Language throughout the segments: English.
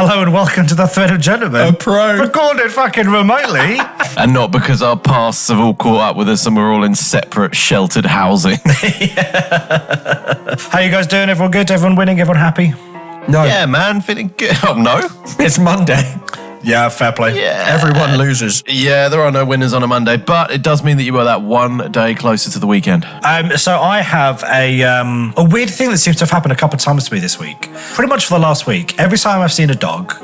Hello and welcome to the Thread of Gentlemen. A pro. Recorded fucking remotely. And not because our pasts have all caught up with us and we're all in separate sheltered housing. How you guys doing? Everyone good? Everyone winning? Everyone happy? No. Yeah, man, feeling good. Oh, no. It's Monday. Yeah, fair play. Yeah. Everyone loses. Yeah, there are no winners on a Monday, but it does mean that you are that one day closer to the weekend. So I have a weird thing that seems to have happened a couple of times to me this week. Pretty much for the last week. Every time I've seen a dog,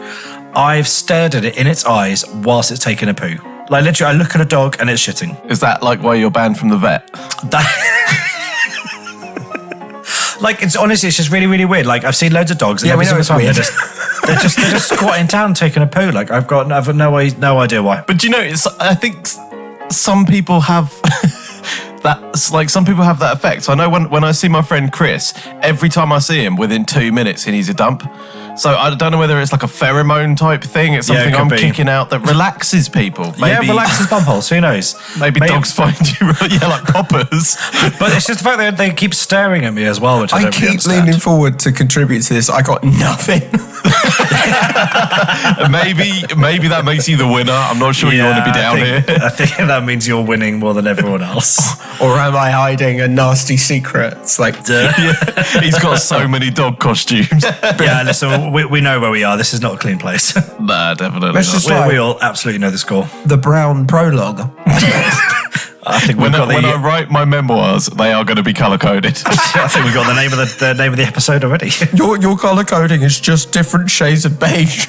I've stared at it in its eyes whilst it's taking a poo. Like literally, I look at a dog and it's shitting. Is that like why you're banned from the vet? Like, it's honestly, it's just really, really weird. Like, I've seen loads of dogs, and Yeah, we know every single it's time weird. they're just squatting down, taking a poo. Like, I've no idea why. But do you know, I think some people have that. Like, some people have that effect. So I know when I see my friend Chris, every time I see him, within 2 minutes, he needs a dump. So I don't know whether it's like a pheromone type thing. It's something I'm kicking out that relaxes people. Maybe, yeah, relaxes bum holes. Who knows? Maybe dogs find you, like poppers. But it's just the fact that they keep staring at me as well, which I don't really keep understand. leaning forward to contribute to this. I got nothing. maybe that makes you the winner. I'm not sure you want to be down here. I think that means you're winning more than everyone else. Or am I hiding a nasty secret? It's like, He's got so many dog costumes. Yeah, listen, we know where we are. This is not a clean place. Nah, definitely Let's not. just We all absolutely know the score. the brown prologue. I think When I write my memoirs, they are going to be color-coded. I think we got the name of the episode already. Your colour coding is just different shades of beige.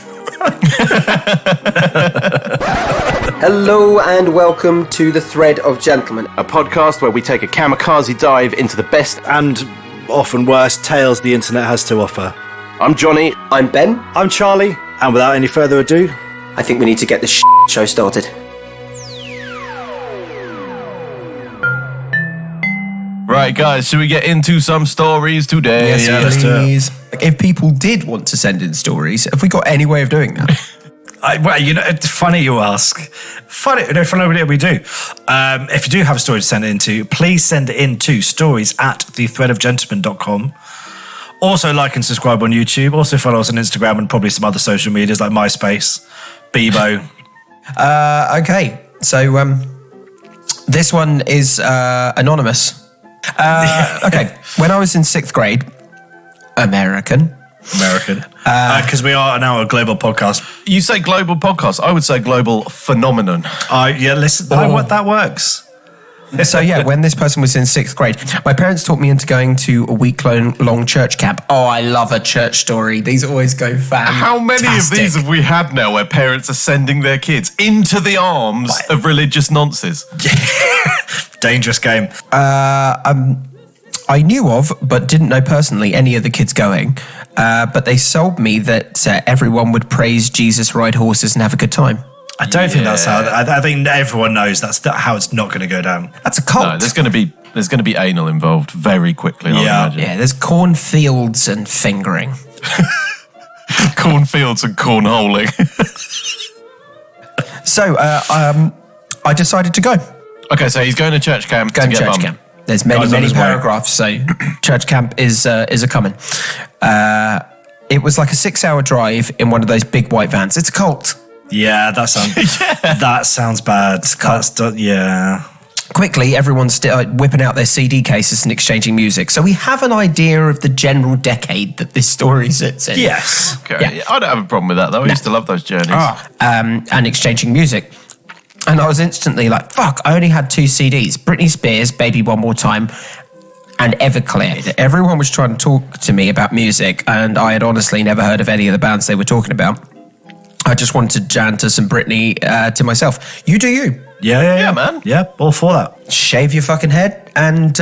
Hello and welcome to The Thread of Gentlemen, a podcast where we take a kamikaze dive into the best. And often worse tales the internet has to offer. I'm Johnny. I'm Ben. I'm Charlie, and without any further ado, I think we need to get this show started. Right, guys, should we get into some stories today? Yes, let's do it. please. If people did want to send in stories, have we got any way of doing that? well, it's funny you ask. Funny we do. If you do have a story to send it into, please send it in to stories@thethreadofgentleman.com. Also, like and subscribe on YouTube. Also, follow us on Instagram and probably some other social medias like MySpace, Bebo. Okay, so this one is anonymous. Okay, when I was in 6th grade, American. Because we are now a global podcast. You say global podcast. I would say global phenomenon. Listen, that works. So yeah, when this person was in 6th grade, my parents talked me into going to a week-long church camp. Oh, I love a church story. These always go fantastic. How many of these have we had now where parents are sending their kids into the arms of religious nonces? Dangerous game. I knew of, but didn't know personally, any of the kids going. But they sold me that everyone would praise Jesus, ride horses, and have a good time. I don't think that's how. I think everyone knows that's how it's not going to go down. That's a cult. No, there's going to be anal involved very quickly. I imagine. Yeah, there's cornfields and fingering. Cornfields and cornholing. So I decided to go. Okay, so he's going to church camp to get church bummed. camp. There's many paragraphs, so church camp is a coming. It was like a 6-hour drive in one of those big white vans. It's a cult. Yeah, that sounds that sounds bad. Yeah. Quickly, everyone's whipping out their CD cases and exchanging music. So we have an idea of the general decade that this story sits in. Yes. Okay. Yeah. I don't have a problem with that, though. I used to love those journeys. And exchanging music. And I was instantly like, fuck, I only had 2 CDs. Britney Spears, Baby One More Time, and Everclear. Everyone was trying to talk to me about music, and I had honestly never heard of any of the bands they were talking about. I just wanted to jam to some Britney to myself. You do you. Yeah, man. Yeah, all for that. Shave your fucking head and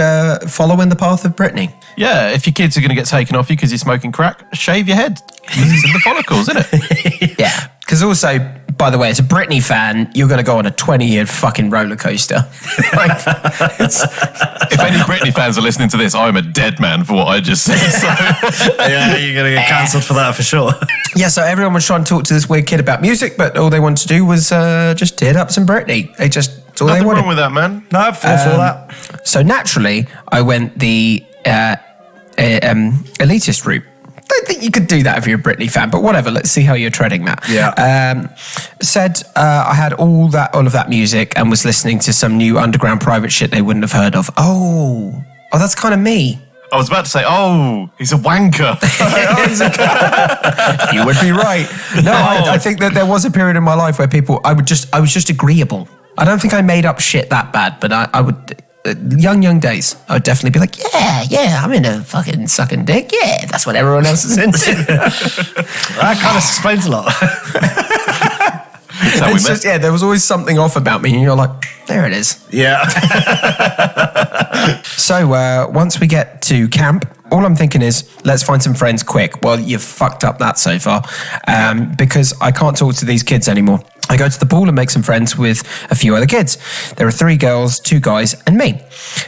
follow in the path of Britney. Yeah, if your kids are going to get taken off you because you're smoking crack, shave your head. It's in the follicles, isn't it? Yeah. Because also, by the way, as a Britney fan, you're going to go on a 20-year fucking roller coaster. If any Britney fans are listening to this, I'm a dead man for what I just said. So. Yeah, you're going to get cancelled for that for sure. Yeah, so everyone was trying to talk to this weird kid about music, but all they wanted to do was just tear up some Britney. That's all they Nothing wanted. wrong with that, man. No, for that. So naturally, I went the elitist route. don't think you could do that if you're a Britney fan, but whatever. Let's see how you're treading that. Yeah. Said I had all of that music and was listening to some new underground private shit they wouldn't have heard of. Oh, that's kind of me. I was about to say, he's a wanker. You would be right. No, I think that there was a period in my life where I was just agreeable. I don't think I made up shit that bad, but I would. Young days, I would definitely be like, yeah, I'm into fucking sucking dick. Yeah, that's what everyone else is into. That kind of explains a lot. It's just, there was always something off about me, and you're like, there it is. Yeah. So once we get to camp, all I'm thinking is, let's find some friends quick. Well, you've fucked up that so far, because I can't talk to these kids anymore. I go to the pool and make some friends with a few other kids. There are 3 girls, 2 guys, and me.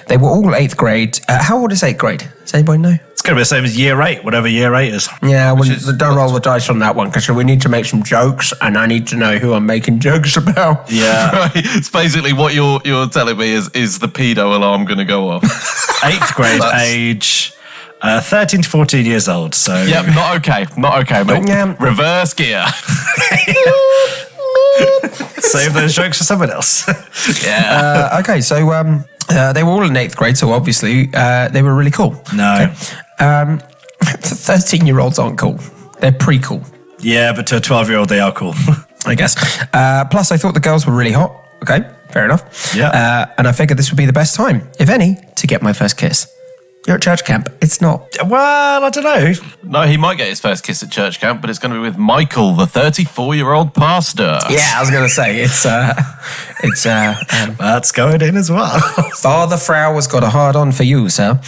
They were all 8th grade. How old is 8th grade? Does anybody know? It's going to be the same as year 8, whatever year 8 is. Yeah, don't roll the dice on that one, because we need to make some jokes, and I need to know who I'm making jokes about. Yeah. Right. It's basically what you're telling me is the pedo alarm going to go off. 8th grade age, 13 to 14 years old. So Yep, not okay, mate. Yeah. Reverse gear. save those jokes for someone else. Yeah. Okay, so they were all in 8th grade, so obviously they were really cool. No. Okay. 13-year-olds aren't cool. They're pre-cool, Yeah, but to a 12-year-old, they are cool. I guess. Plus, I thought the girls were really hot. Okay, fair enough. Yeah. And I figured this would be the best time, if any, to get my first kiss. You're at church camp. It's not. Well, I don't know. No, he might get his first kiss at church camp, but it's going to be with Michael, the 34-year-old pastor. Yeah, I was going to say, it's That's going in as well. Father Frau has got a hard on for you, sir.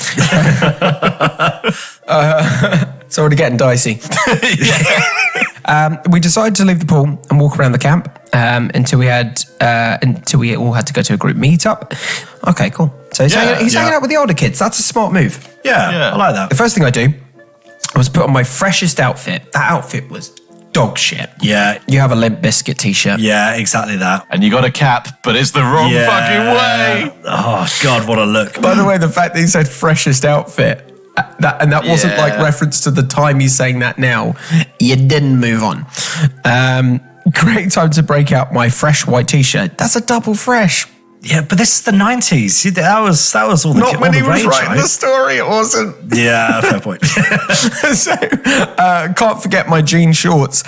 It's already getting dicey. We decided to leave the pool and walk around the camp until we all had to go to a group meetup. Okay, cool. So he's hanging out with the older kids. That's a smart move. Yeah, I like The that. first thing I do was put on my freshest outfit. That outfit was dog shit. Yeah. You have a Limp Bizkit t-shirt. Yeah, exactly that. And you got a cap, but it's the wrong fucking way. Oh, God, what a look. By the way, the fact that he said freshest outfit, that wasn't like reference to the time he's saying that now. You didn't move on. Great time to break out my fresh white t-shirt. That's a double fresh. Yeah, but this is the 90s. See, that was all the Not when he was rage, writing right? the story, it wasn't. Yeah, fair point. So, can't forget my jean shorts.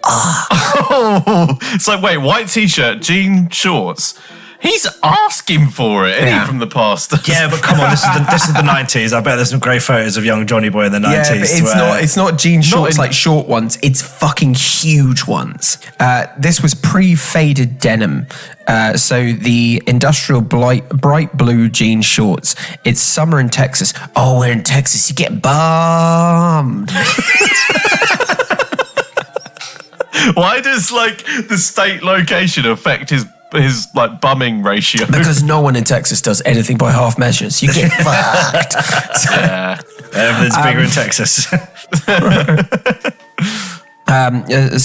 Oh, it's like, wait, white t-shirt, jean shorts. He's asking for it, isn't he, from the past? Yeah, but come on, this is the 90s. I bet there's some great photos of young Johnny Boy in the 90s. Yeah, but it's not jean shorts like short ones. It's fucking huge ones. This was pre-faded denim. So the industrial bright blue jean shorts. It's summer in Texas. Oh, we're in Texas. You get bummed. Why does like the state location affect his like bumming ratio? Because no one in Texas does anything by half measures. You get fucked. Yeah. Everything's bigger in Texas.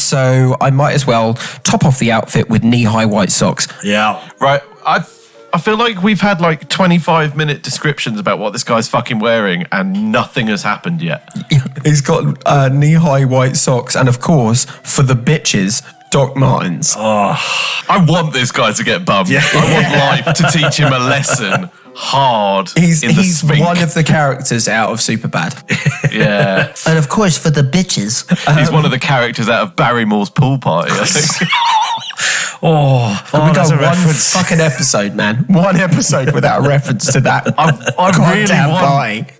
So I might as well top off the outfit with knee-high white socks. Yeah. Right. I feel like we've had like 25-minute descriptions about what this guy's fucking wearing and nothing has happened yet. He's got knee-high white socks and, of course, for the bitches, Doc Martens. I want this guy to get bummed. Yeah. I want life to teach him a lesson hard He's in the spink. one of the characters out of Superbad. Yeah. And, of course, for the bitches. He's one of the characters out of Barrymore's pool party, I think. We that's go a one reference. fucking episode, man. One episode without a reference to that.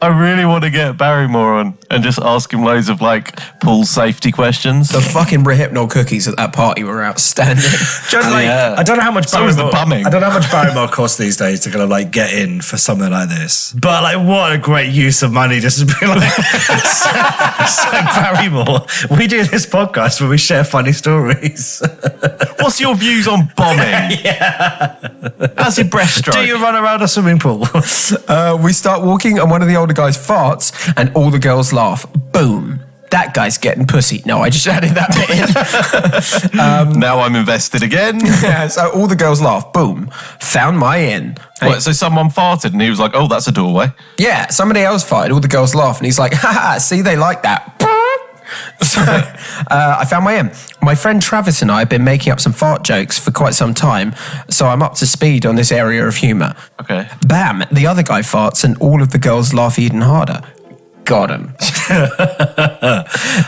I really want to get Barrymore on and just ask him loads of like pool safety questions. The fucking Rehypnol cookies at that party were outstanding. I don't know how much So was the bumming. I don't know how much Barrymore costs these days to kind of like get in for something like this. But like, what a great use of money just to be like, so Barrymore. We do this podcast where we share funny stories. What's your views on bombing? How's your breaststroke? Do you run around a swimming pool? We start walking and one of the older guys farts and all the girls laugh. Boom. That guy's getting pussy. No, I just added that bit in. Now I'm invested again. Yeah, so all the girls laugh. Boom. Found my in. What, so someone farted and he was like, oh, that's a doorway. Yeah, somebody else farted. All the girls laugh and he's like, haha, see, they like that. So I found my in. My friend Travis and I have been making up some fart jokes for quite some time, so I'm up to speed on this area of humour. Okay. Bam, the other guy farts and all of the girls laugh even harder. Got him.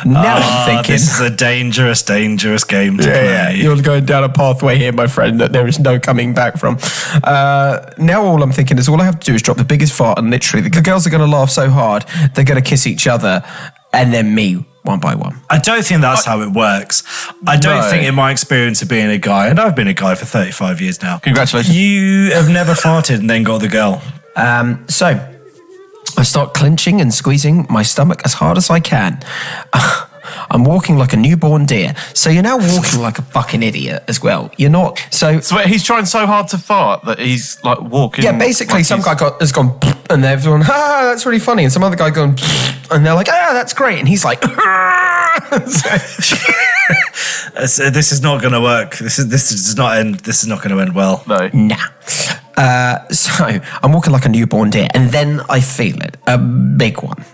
Now I'm thinking... This is a dangerous, dangerous game to play. You're going down a pathway here, my friend, that there is no coming back from. Now all I'm thinking is all I have to do is drop the biggest fart and literally the girls are going to laugh so hard, they're going to kiss each other and then me one by one. I don't think that's how it works. I don't think in my experience of being a guy, and I've been a guy for 35 years now. Congratulations. You have never farted and then got the girl. So I start clenching and squeezing my stomach as hard as I can. I'm walking like a newborn deer. So you're now walking like a fucking idiot as well. You're not. So So he's trying so hard to fart that he's like walking. yeah, basically like some guy has gone and everyone, that's really funny. And some other guy going and they're like, that's great. And he's like, This is not going to work. This is not going to end well. No. nah. So I'm walking like a newborn deer and then I feel it, a big one.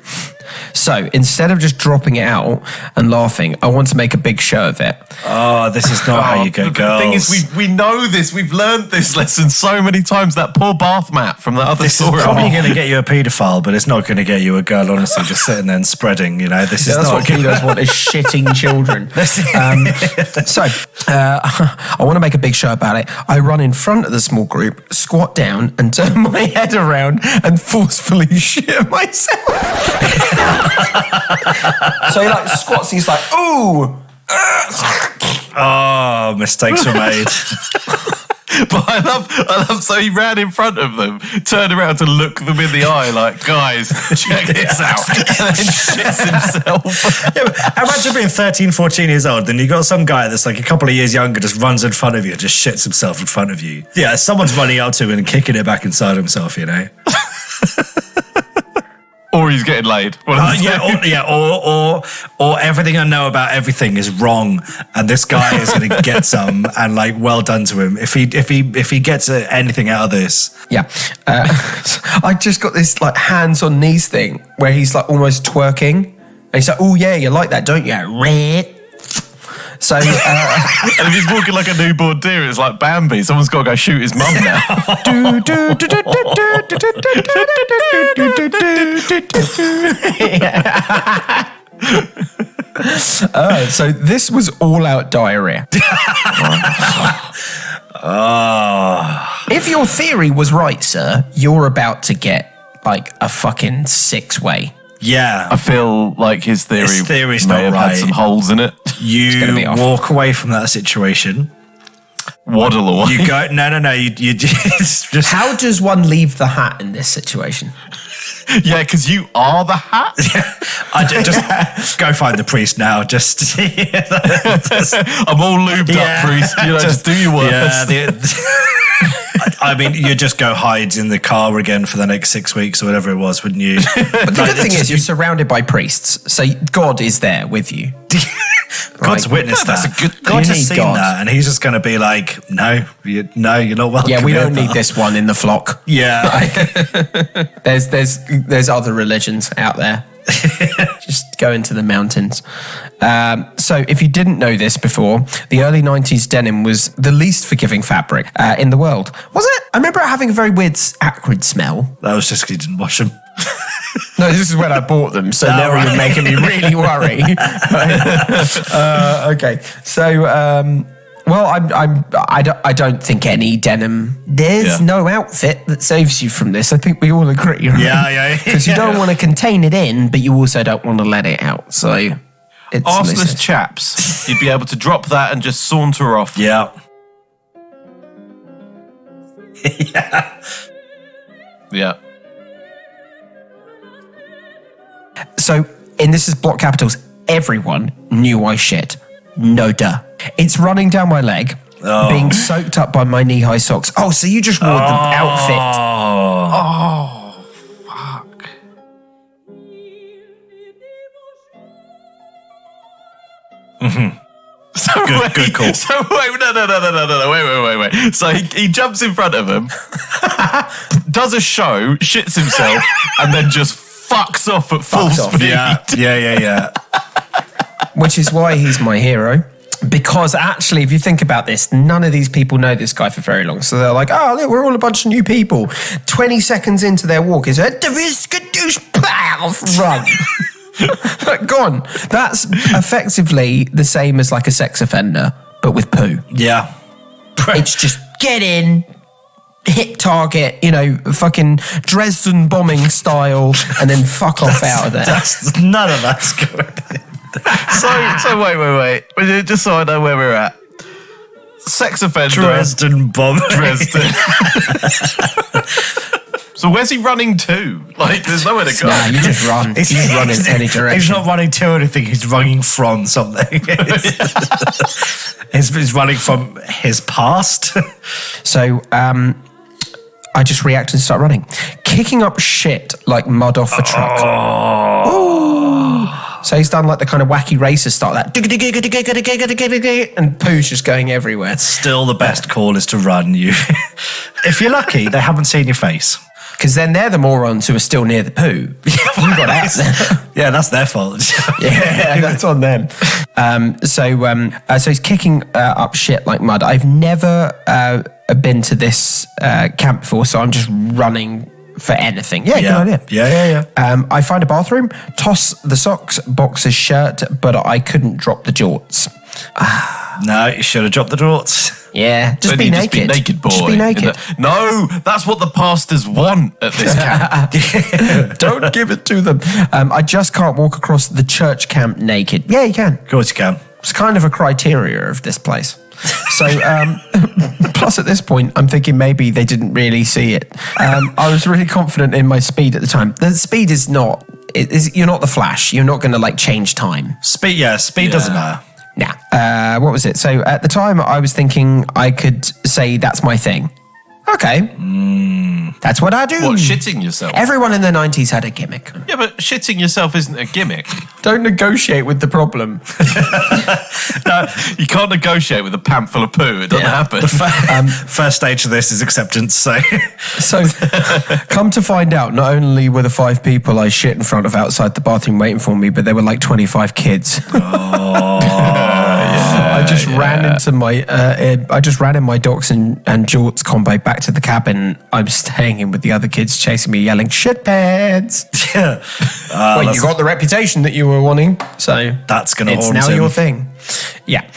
So instead of just dropping it out and laughing, I want to make a big show of it. Oh, this is not how you go, girls. The thing is, we know this. We've learned this lesson so many times. That poor bath mat from that other This is story. probably going to get you a paedophile, but it's not going to get you a girl, honestly, just sitting there and spreading, this is That's not what pedos want, is shitting children. I want to make a big show about it. I run in front of the small group, squat down and turn my head around and forcefully shit myself. So he like squats, he's like, ooh. Oh, mistakes were made. But I love. So he ran in front of them, turned around to look them in the eye, like, guys, check this out, and then shits himself. Yeah, imagine being 13, 14 years old, then you got some guy that's like a couple of years younger, just runs in front of you, just shits himself in front of you. Yeah, someone's running up to him and kicking it back inside himself, Or he's getting laid. Or everything I know about everything is wrong, and this guy is going to get some, and like, well done to him if he gets anything out of this. Yeah. I just got this like hands on knees thing where he's like almost twerking. And he's like, oh yeah, you like that, don't you? Red. So, and if he's walking like a newborn deer, it's like Bambi. Someone's got to go shoot his mum now. So this was all out diarrhea. If your theory was right, sir, you're about to get like a fucking 6-way. Yeah. I feel like his theory's not may have right. had some holes in it. You walk away from that situation. Waddle away. You go, no. You just. How does one leave the hat in this situation? Yeah, because you are the hat. I just go find the priest now. Just I'm all lubed up, priest. Just do your worst. Yeah, I mean, you just go hide in the car again for the next 6 weeks or whatever it was, wouldn't you? But the good thing is you're surrounded by priests, so God is there with you. God's witnessed that. That's a good. God has seen that, and he's just going to be like, no, you're not welcome. Yeah, we don't need this one in the flock. Yeah. There's other religions out there. Just go into the mountains. So if you didn't know this before, the early 90s denim was the least forgiving fabric in the world. Was it? I remember it having a very weird acrid smell. That was just because you didn't wash them. No, this is when I bought them, so now you're making me really worry. Okay, so well, I don't think any denim. There's no outfit that saves you from this. I think we all agree, right? Yeah. Because you don't want to contain it in, but you also don't want to let it out. So it's Arseless chaps. You'd be able to drop that and just saunter off. Yeah. Yeah. So, and this is block capitals, everyone knew I shit. No duh. It's running down my leg, being soaked up by my knee-high socks. Oh, so you just wore the outfit. Oh, fuck. Mm-hmm. So Good call. So wait, no, wait. So he jumps in front of him, does a show, shits himself, and then just fucks off at full speed. Yeah. which is why he's my hero. Because actually, if you think about this, none of these people know this guy for very long. So they're like, oh, look, we're all a bunch of new people. 20 seconds into their walk is a run. Gone. That's effectively the same as like a sex offender, but with poo. Yeah. It's just get in, hit target, fucking Dresden bombing style, and then fuck off out of there. None of that's going in. So wait. Just so I know where we're at. Sex offender. Dresden bomb. Dresden. So where's he running to? Like, there's nowhere to go. Nah, you just run. You just run in any direction. He's not running to anything. He's running from something. He's running from his past. So, I just react and start running. Kicking up shit like mud off a truck. So he's done like the kind of wacky racer start, that and poo's just going everywhere. Still the best call is to run. If you're lucky, they haven't seen your face. Because then they're the morons who are still near the poo. You got out there. Yeah, that's their fault. Yeah, that's on them. So he's kicking up shit like mud. I've never been to this camp before, so I'm just running for anything. Yeah, good idea. Yeah. I find a bathroom, toss the socks, boxer's shirt, but I couldn't drop the jorts. No, you should have dropped the jorts. Yeah, just be naked. Just be naked, boy. Just be naked. No, that's what the pastors want at this camp. Don't give it to them. I just can't walk across the church camp naked. Yeah, you can. Of course you can. It's kind of a criteria of this place. So, plus at this point, I'm thinking maybe they didn't really see it. I was really confident in my speed at the time. The speed is not, you're not the Flash. You're not going to like change time. Speed doesn't matter. Nah. What was it? So at the time, I was thinking I could say that's my thing. Okay. That's what I do. What, shitting yourself? Everyone in the 90s had a gimmick. Yeah, but shitting yourself isn't a gimmick. Don't negotiate with the problem. No, you can't negotiate with a pant full of poo. It doesn't happen. First stage of this is acceptance. So come to find out, not only were the 5 people I shit in front of outside the bathroom waiting for me, but there were like 25 kids. I just ran into my in my Docs and jorts combo back to the cabin I'm staying in with the other kids chasing me, yelling shit pants. Yeah. Well, you got the reputation that you were wanting, so that's gonna it's haunt now him. your thing. Yeah.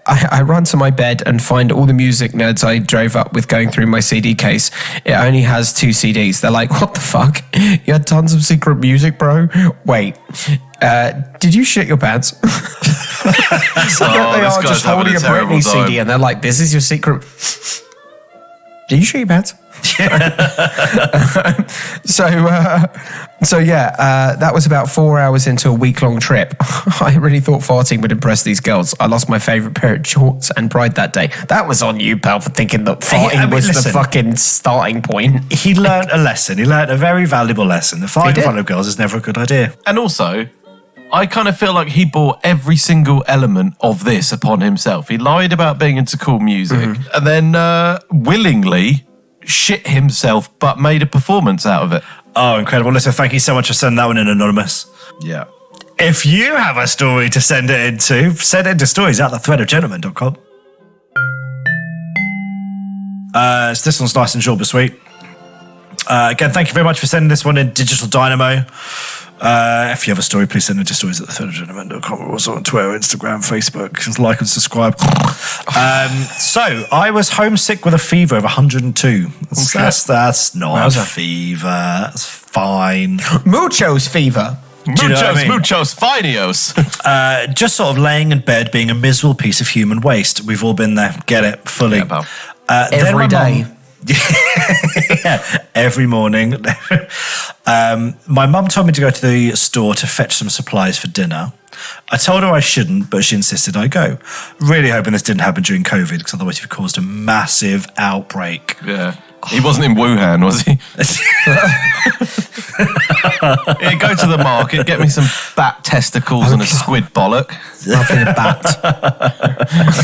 I run to my bed and find all the music nerds I drove up with going through my CD case. It only has 2 CDs. They're like, what the fuck? You had tons of secret music, bro? Wait. Did you shit your pants? So they are just holding a Britney CD and they're like, this is your secret. Did you shit your pants? So that was about 4 hours into a week-long trip. I really thought farting would impress these girls. I lost my favourite pair of shorts and pride that day. That was on you, pal, for thinking that farting was the fucking starting point. He learned a lesson. He learned a very valuable lesson. The farting in front of girls is never a good idea. And also, I kind of feel like he brought every single element of this upon himself. He lied about being into cool music and then willingly shit himself but made a performance out of it. Oh, incredible. Listen, thank you so much for sending that one in, Anonymous. Yeah. If you have a story to send it into stories@thethreadofgentlemen.com. So this one's nice and short but sweet. Again, thank you very much for sending this one in, Digital Dynamo. If you have a story, please send it to stories@thethreadofgentlemen.com. We're also on Twitter, Instagram, Facebook. Just like and subscribe. So, I was homesick with a fever of 102. That's not a fever. That's fine. Mucho's fever. Do you know what I mean? Muchos finios. Just sort of laying in bed being a miserable piece of human waste. We've all been there. Get it? Fully. Yeah, pal. Every day. Yeah, every morning. My mum told me to go to the store to fetch some supplies for dinner. I told her I shouldn't, but she insisted I go. Really hoping this didn't happen during COVID, because otherwise you've caused a massive outbreak. Yeah. He wasn't in Wuhan, was he? Yeah, go to the market, get me some bat testicles and a squid bollock. Nothing a bat.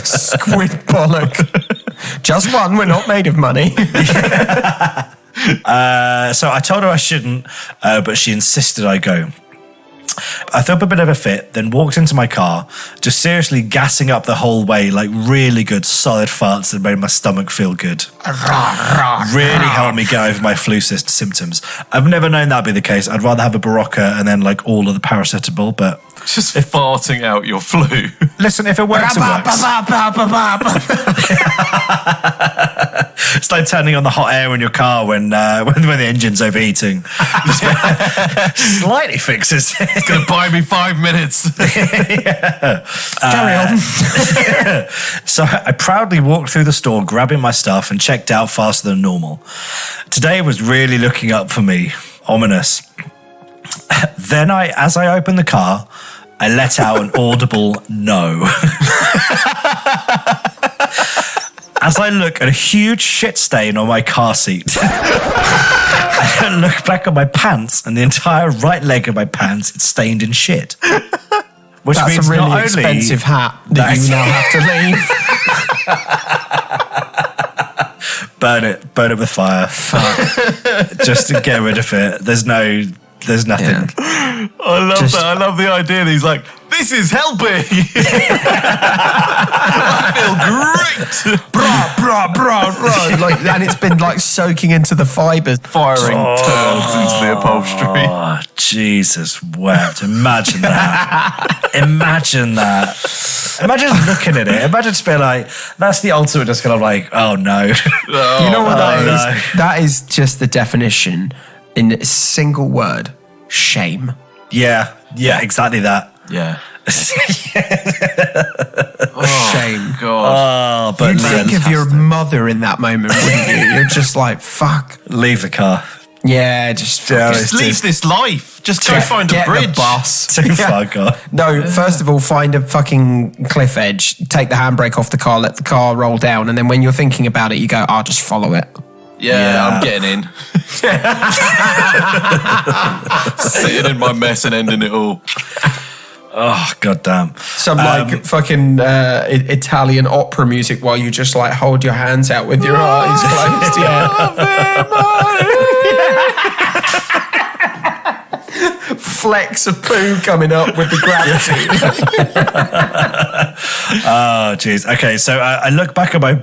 Squid bollock. Just one, we're not made of money. So I told her I shouldn't, but she insisted I go. I threw up a bit of a fit, then walked into my car, just seriously gassing up the whole way, like really good, solid farts that made my stomach feel good. Really helped me get over my flu symptoms. I've never known that'd be the case. I'd rather have a Berocca and then like all of the paracetamol, but... Just farting out your flu. Listen, if it works, it works. It's like turning on the hot air in your car when the engine's overheating. Slightly fixes it. It's going to buy me 5 minutes. Carry on. So I proudly walked through the store, grabbing my stuff, and checked out faster than normal. Today was really looking up for me. Ominous. Then as I opened the car, I let out an audible no. As I look at a huge shit stain on my car seat, I look back at my pants, and the entire right leg of my pants is stained in shit. Which That's means a really not expensive hat that you now have to leave. burn it with fire. Fuck. Just to get rid of it. There's nothing. I love that. I love the idea that he's like, this is helping. I feel great. Brah. Like, and it's been like soaking into the fibres. Firing turds into the upholstery. Oh, Jesus wept. Imagine that. Imagine looking at it. Imagine just being like, that's the ultimate just kind of like, oh no. You know what that is? No. That is just the definition in a single word. Shame. Yeah, exactly that. Yeah. Shame. God. But you'd think of your mother in that moment, wouldn't you? You're just like, fuck. Leave the car. Yeah, just leave this life. Just go find a bridge. Bus. Too far gone. No, first of all, find a fucking cliff edge, take the handbrake off the car, let the car roll down, and then when you're thinking about it, you go, I'll just follow it. Yeah, I'm getting in. Sitting in my mess and ending it all. Oh, goddamn. Some fucking Italian opera music while you just like hold your hands out with your eyes closed. Flecks of poo coming up with the gravity. Oh, jeez. Okay, so I look back at my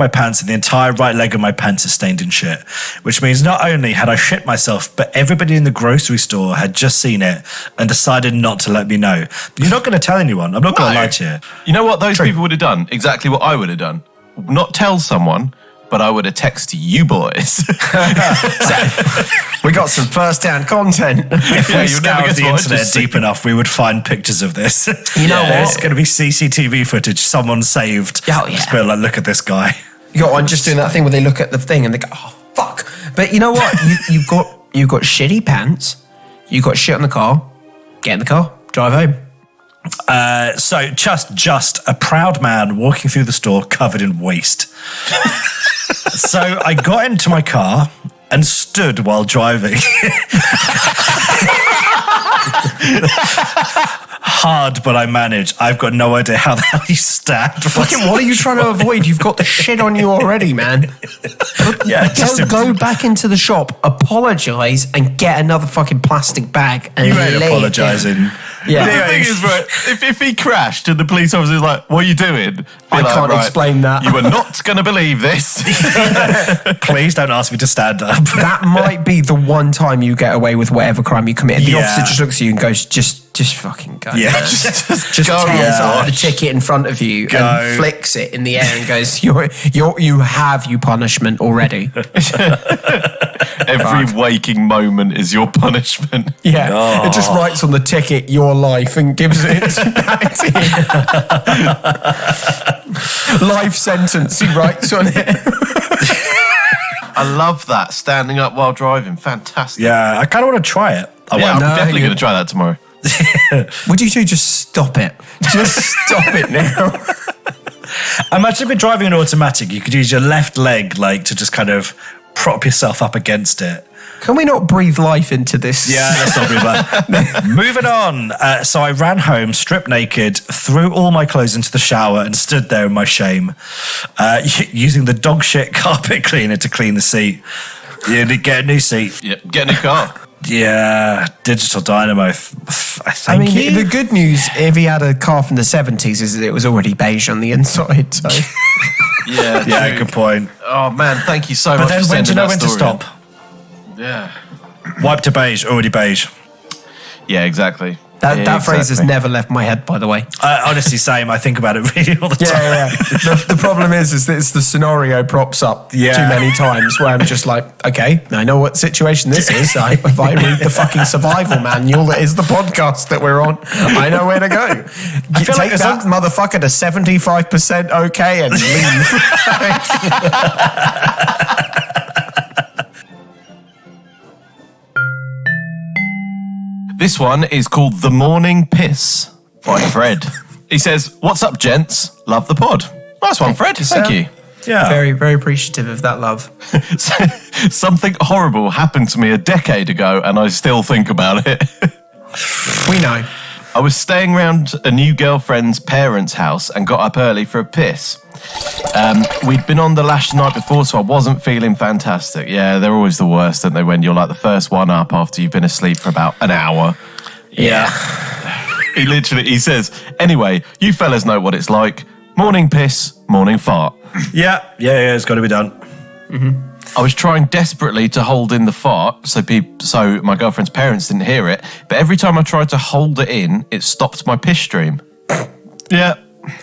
pants, and the entire right leg of my pants is stained in shit, which means not only had I shit myself, but everybody in the grocery store had just seen it and decided not to let me know. You're not going to tell anyone. I'm not going to lie to you. You know what those people would have done? Exactly what I would have done. Not tell someone, but I would have texted you boys. We got some first-hand content. If we scoured the internet deep enough, we would find pictures of this. You know what? There's going to be CCTV footage someone saved. Oh, yeah. Just be like, look at this guy. You got one just doing that thing where they look at the thing and they go, oh, fuck. But you know what? You've got shitty pants. You got shit on the car. Get in the car. Drive home. So just a proud man walking through the store covered in waste. So I got into my car and stood while driving. Hard, but I managed. I've got no idea how the hell you stand. Fucking what are you trying to avoid? You've got the shit on you already, man. Yeah, go back into the shop, apologise, and get another fucking plastic bag. And you ain't apologising. Yeah. The thing is, right, if he crashed and the police officer's like, what are you doing? I can't explain that. You are not going to believe this. Please don't ask me to stand up. That might be the one time you get away with whatever crime you committed. The officer just looks at you and goes, just fucking go. Yeah. Just go. tears up the ticket in front of you and flicks it in the air and goes, you have your punishment already. Every waking moment is your punishment. Yeah. Oh. It just writes on the ticket your life and gives it back to you. Life sentence, he writes on it. I love that. Standing up while driving. Fantastic. Yeah, I kind of want to try it. I'm definitely going to try that tomorrow. Would you two just stop it? Just stop it now. Imagine if you're driving an automatic, you could use your left leg to just kind of prop yourself up against it. Can we not breathe life into this? Yeah, let's not breathe that. Moving on. So I ran home, stripped naked, threw all my clothes into the shower and stood there in my shame, using the dog shit carpet cleaner to clean the seat. You need to get a new seat. Yep, get a new car. Yeah, Digital Dynamo. Thank you. The good news, if he had a car from the 70s, is that it was already beige on the inside. So. Yeah, good point. Oh man, thank you so much. But then for when do you sending know when that to story stop? in. Yeah. Wipe to beige, already beige. Yeah, exactly. That phrase has never left my head, by the way. Honestly, same. I think about it really all the time. Yeah. The problem is that it's the scenario props up too many times where I'm just like, okay, I know what situation this is. If I read the fucking survival manual that is the podcast that we're on, I know where to go. I feel Take like that motherfucker to 75% okay and leave. This one is called The Morning Piss by Fred. He says, "What's up, gents? Love the pod." Nice one, Fred. Thank you. Yeah. Very, very appreciative of that love. Something horrible happened to me a decade ago, and I still think about it. We know. I was staying around a new girlfriend's parents' house and got up early for a piss. We'd been on the lash the night before, so I wasn't feeling fantastic. Yeah, they're always the worst, aren't they, when you're like the first one up after you've been asleep for about an hour. Yeah. He says, "Anyway, you fellas know what it's like. Morning piss, morning fart." Yeah, it's got to be done. I was trying desperately to hold in the fart so my girlfriend's parents didn't hear it, but every time I tried to hold it in, it stopped my piss stream. Yeah.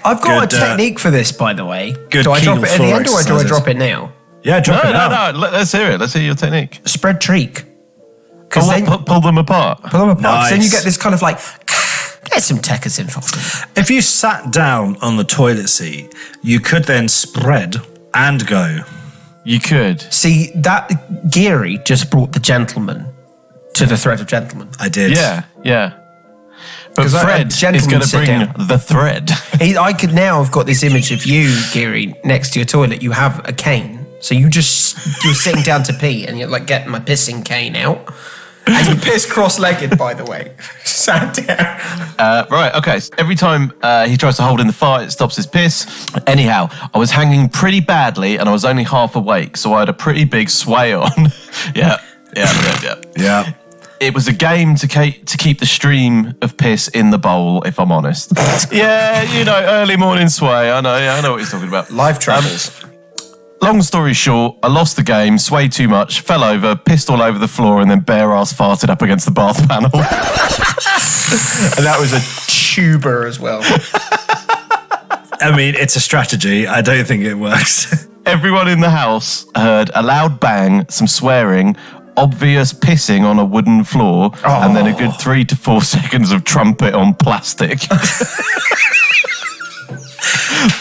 I've got Good, a technique for this, by the way. good Do I drop Kegel it at the floor end or do I exercises. drop it now? Yeah, drop it now. No. Let's hear it. Let's hear your technique. Spread treak. Because then Pull them apart. pull them apart. 'Cause then you Nice. get this kind of like, there's some techers involved. If you sat down on the toilet seat, you could then spread and go. You could. See, that Geary just brought the gentleman to the thread of gentlemen. I did. Yeah. But 'Cause Fred is gentlemen going to sit bring down. the thread. I could now have got this image of you, Geary, next to your toilet. You have a cane. So you're sitting down to pee and you're like getting my pissing cane out. And you piss cross-legged, by the way. Sat down. Right, okay. So every time he tries to hold in the fart, it stops his piss. Anyhow, I was hanging pretty badly and I was only half awake, so I had a pretty big sway on. Yeah. Yeah. It was a game to keep the stream of piss in the bowl, if I'm honest. Yeah, early morning sway. I know what you're talking about. Life travels. Long story short, I lost the game, swayed too much, fell over, pissed all over the floor, and then bare-ass farted up against the bath panel. And that was a tuber as well. I mean, it's a strategy. I don't think it works. Everyone in the house heard a loud bang, some swearing, obvious pissing on a wooden floor, and then a good 3 to 4 seconds of trumpet on plastic.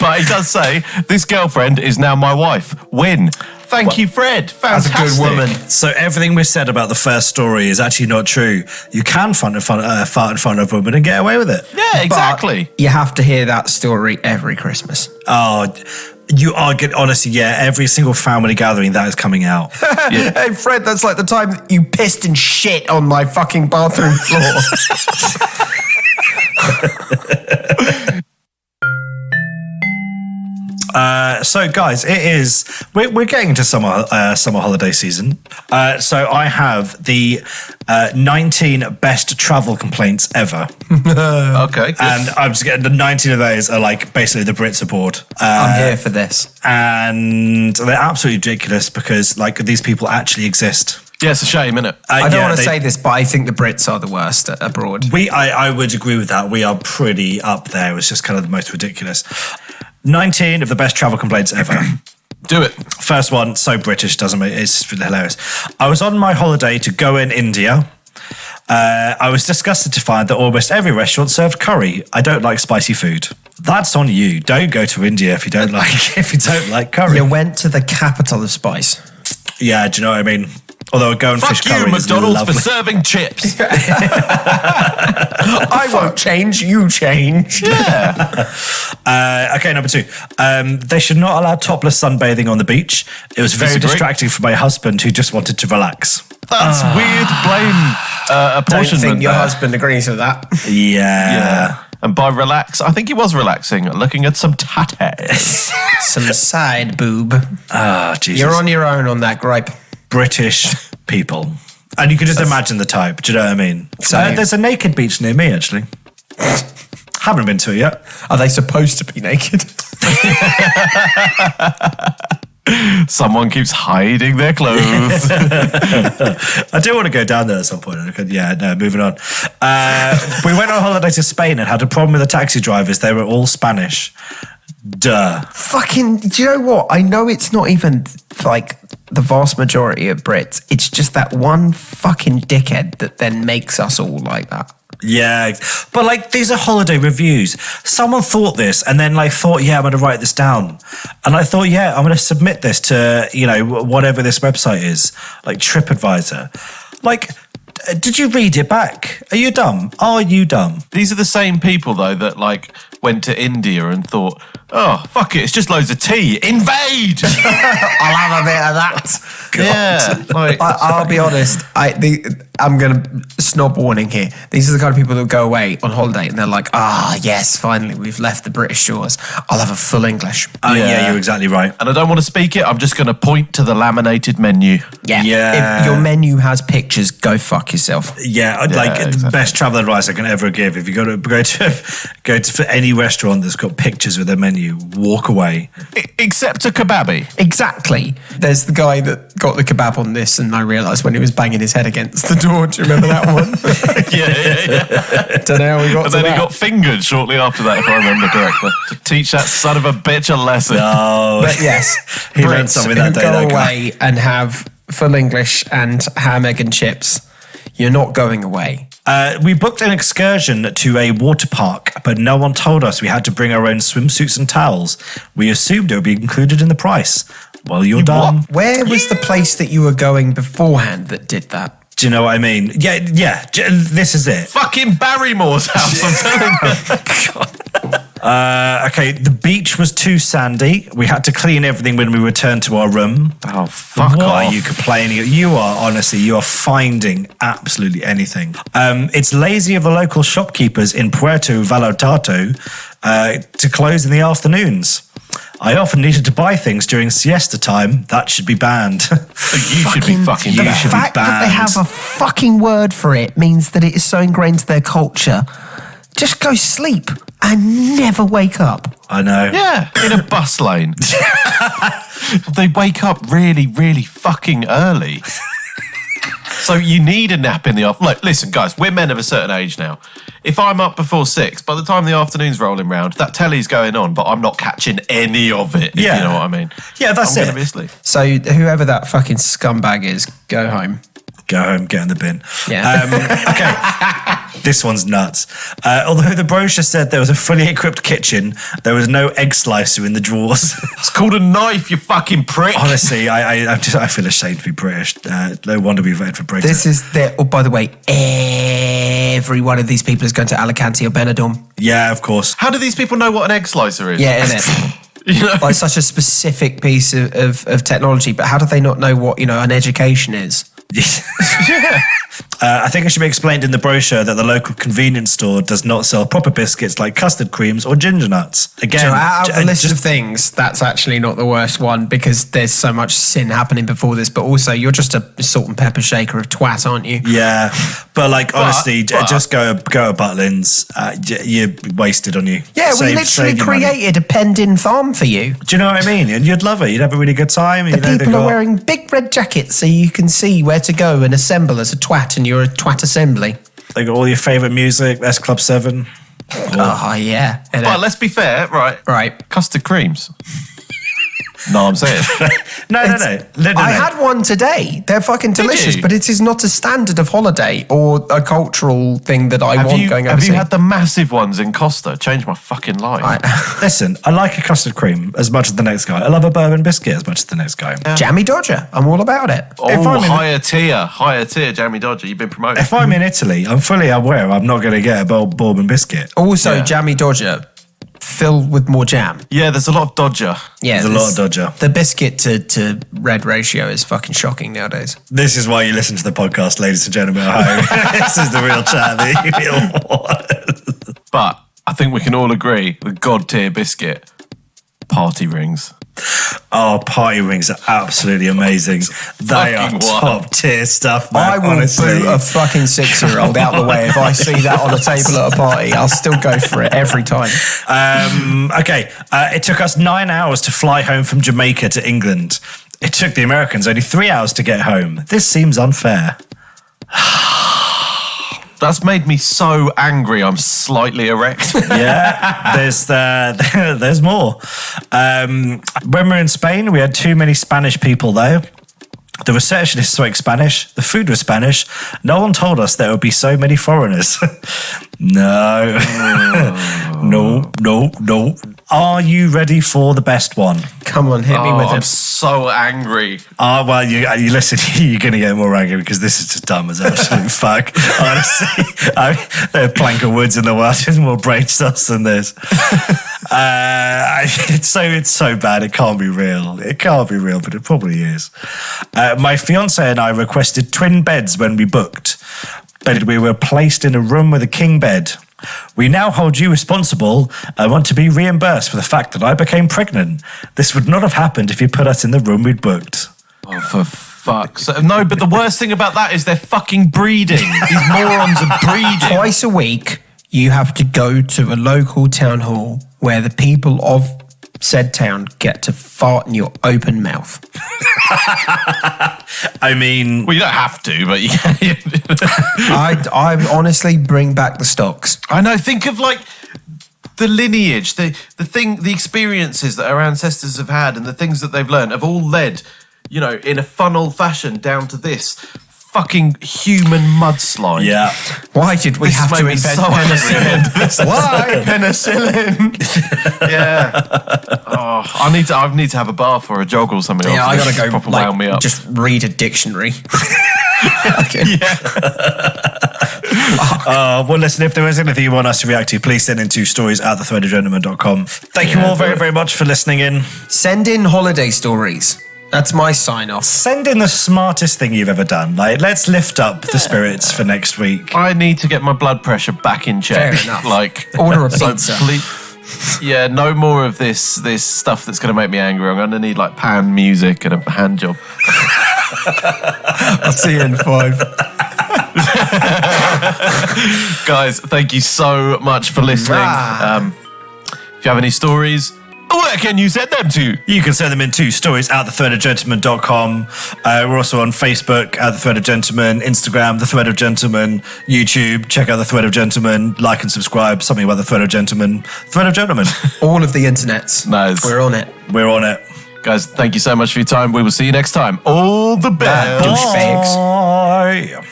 But he does say, "This girlfriend is now my wife. Win." Thank you, Fred. That's Fantastic. a good woman. So everything we said about the first story is actually not true. You can fart in front of a woman and get away with it. Yeah, exactly. But you have to hear that story every Christmas. Oh, you are good. Honestly, yeah. Every single family gathering that is coming out. Hey, Fred, that's like the time that you pissed and shit on my fucking bathroom floor. So, guys, we're getting into summer holiday season. So I have the 19 best travel complaints ever, Okay, good. and I'm just getting the 19 of those are like basically the Brits aboard, I'm here for this. and they're absolutely ridiculous because like these people actually exist. Yeah, it's a shame, isn't it? I don't want to say this, but I think the Brits are the worst abroad. I would agree with that. We are pretty up there. It's just kind of the most ridiculous. 19 of the best travel complaints ever. Do it. First one, so British, doesn't it? It's hilarious. I was on my holiday to Goa in India. I was disgusted to find that almost every restaurant served curry. I don't like spicy food. That's on you. Don't go to India if you don't like curry. You went to the capital of spice. Yeah, do you know what I mean? Although a Goan fish Fuck you, curry is McDonald's, for lovely. serving chips. I won't change, you change. Yeah. Okay, number 2. They should not allow topless sunbathing on the beach. It was very Disagree. distracting for my husband who just wanted to relax. That's weird blame Don't apportionment think your there. husband agrees with that. Yeah. And by relax, I think he was relaxing, looking at some tattoos. Some side boob. Ah, Jesus. You're on your own on that gripe. British people. And you can just imagine the type. Do you know what I mean? So- There's a naked beach near me, actually. Haven't been to it yet. Are they supposed to be naked? Someone keeps hiding their clothes. I do want to go down there at some point. Moving on. We went on holiday to Spain and had a problem with the taxi drivers. They were all Spanish. Duh. Fucking, do you know what? I know it's not even like the vast majority of Brits. It's just that one fucking dickhead that then makes us all like that. Yeah, but like these are holiday reviews. Someone thought this and then like thought, yeah, I'm going to write this down. And I thought, yeah, I'm going to submit this to, whatever this website is, like TripAdvisor. Like, did you read it back? Are you dumb? Are you dumb? These are the same people, though, that like went to India and thought, oh, fuck it, it's just loads of tea. Invade! I'll have a bit of that. Yeah. Like, I'll be honest. I'm going to snob warning here. These are the kind of people that go away on holiday and they're like, yes, finally, we've left the British shores. I'll have a full English. Oh, yeah, you're exactly right. and I don't want to speak it, I'm just going to point to the laminated menu. Yeah. If your menu has pictures, go fuck yourself. Yeah, exactly. the best travel advice I can ever give. If you go to any restaurant that's got pictures with their menu, walk away. Except a kebabi. Exactly. There's the guy that got the kebab on this, and I realised when he was banging his head against the door. Do you remember that one? Yeah. Don't know how we got And to then that. he got fingered shortly after that, if I remember correctly. To teach that son of a bitch a lesson. Oh, But yes, He learned Brits something that who day, go that guy. away and have full English and ham, egg and chips, you're not going away. We booked an excursion to a water park, but no one told us we had to bring our own swimsuits and towels. We assumed it would be included in the price. Well, you're dumb. Where was the place that you were going beforehand that did that? Do you know what I mean? Yeah. This is it. Fucking Barrymore's house, I'm telling you. Okay, the beach was too sandy. We had to clean everything when we returned to our room. Oh, fuck Why off. are you complaining? You are finding absolutely anything. It's lazy of the local shopkeepers in Puerto Vallarta to close in the afternoons. I often needed to buy things during siesta time. That should be banned. You should be fucking You The banned. should be fact that they banned. have a fucking word for it means that it is so ingrained to their culture. Just go sleep and never wake up. I know. Yeah, in a bus lane. They wake up really, really fucking early. So you need a nap in the afternoon. Like, listen, guys, we're men of a certain age now. If I'm up before 6, by the time the afternoon's rolling round, that telly's going on, but I'm not catching any of it, if Yeah. you know what I mean. Yeah, that's I'm it. going to be asleep. So whoever that fucking scumbag is, go home. Go home, get in the bin. Yeah. Okay. This one's nuts. Although the brochure said there was a fully equipped kitchen, there was no egg slicer in the drawers. It's called a knife, you fucking prick. Honestly, I feel ashamed to be British. No wonder we voted for Brexit. This is their. Oh, by the way, every one of these people is going to Alicante or Benidorm. Yeah, of course. How do these people know what an egg slicer is? Yeah, isn't it? You know? Like such a specific piece of technology, but how do they not know what an education is? I think it should be explained in the brochure that the local convenience store does not sell proper biscuits like custard creams or ginger nuts. Again, So out of the list just- of things, that's actually not the worst one because there's so much sin happening before this, but also you're just a salt and pepper shaker of twat, aren't you? yeah, but like honestly, but- just go to Butlins. You're wasted on you. Yeah, we Save literally your money. created a penned-in farm for you. Do you know what I mean? And you'd love it. You'd have a really good time. The people are wearing big red jackets so you can see where to go and assemble as a twat, and you're a twat assembly. They got all your favourite music. S Club 7. Oh, yeah. But let's be fair, right? Right. Custard creams. No, I'm saying. No. I had one today. They're fucking delicious, you? but it is not a standard of holiday or a cultural thing that I want going Have overseas. you had the massive ones in Costa? Changed my fucking life. Listen, I like a custard cream as much as the next guy. I love a bourbon biscuit as much as the next guy. Jammy Dodger. I'm all about it. Oh, If I'm in- higher tier, Jamie Dodger. You've been promoted. If I'm in Italy, I'm fully aware I'm not going to get a bourbon biscuit. Also, Yeah. Jammy Dodger filled with more jam. Yeah, there's a lot of Dodger. Yeah, There's a lot of Dodger. The biscuit to red ratio is fucking shocking nowadays. This is why you listen to the podcast, ladies and gentlemen at home. This is the real chat that you want. But I think we can all agree the god tier biscuit, party rings. Oh, party wings are absolutely amazing. They are Fucking top tier stuff, man. I will honestly. boot a fucking 6-year-old out the way if I see that on a table at a party. I'll still go for it every time. Okay, it took us 9 hours to fly home from Jamaica to England. It took the Americans only 3 hours to get home. This seems unfair. That's made me so angry. I'm slightly erect. Yeah, there's more. When we were in Spain, we had too many Spanish people though. The receptionists spoke Spanish. The food was Spanish. No one told us there would be so many foreigners. No. No. Are you ready for the best one? Come on, hit me with I'm it. so angry. Well, you listen, you're going to get more angry because this is just dumb as absolute fuck. Honestly, there are plank of woods in the world. There's more brain cells than this. It's so bad. It can't be real. It can't be real, but it probably is. My fiance and I requested twin beds when we booked, but we were placed in a room with a king bed. We now hold you responsible and want to be reimbursed for the fact that I became pregnant. This would not have happened if you put us in the room we'd booked. Oh, for fuck's sake. No, but the worst thing about that is they're fucking breeding. These morons are breeding. Twice a week, you have to go to a local town hall where the people of said town get to fart in your open mouth. I mean... Well, you don't have to, but you can. I honestly bring back the stocks. I know, think of like the lineage, the experiences that our ancestors have had and the things that they've learned have all led, in a funnel fashion down to this fucking human mudslide. Yeah. Why did we have to invent penicillin? Why penicillin? Yeah. Oh, I need to have a bath or a jog or something. Yeah, I gotta go. Proper wound me up. Just read a dictionary. Okay. Well, listen, if there is anything you want us to react to, please send in to stories@thethreadofgentleman.com. Thank you all very, very much for listening in. Send in holiday stories. That's my sign off. Send in the smartest thing you've ever done. Like, let's lift up the spirits for next week. I need to get my blood pressure back in check. Fair enough. Like, Order a pizza. Yeah, no more of this stuff that's going to make me angry. I'm going to need like pan music and a hand job. I'll see you in 5. Guys, thank you so much for listening. If you have any stories, where can you send them to? You can send them in to stories@thethreadofgentleman.com. We're also on Facebook at The Thread of Gentleman, Instagram, The Thread of Gentleman, YouTube. Check out The Thread of Gentleman. Like and subscribe. Something about The Thread of Gentleman. Thread of Gentleman. All of the internets. Nice. We're on it. We're on it. Guys, thank you so much for your time. We will see you next time. All the best. Douchebags. Bye.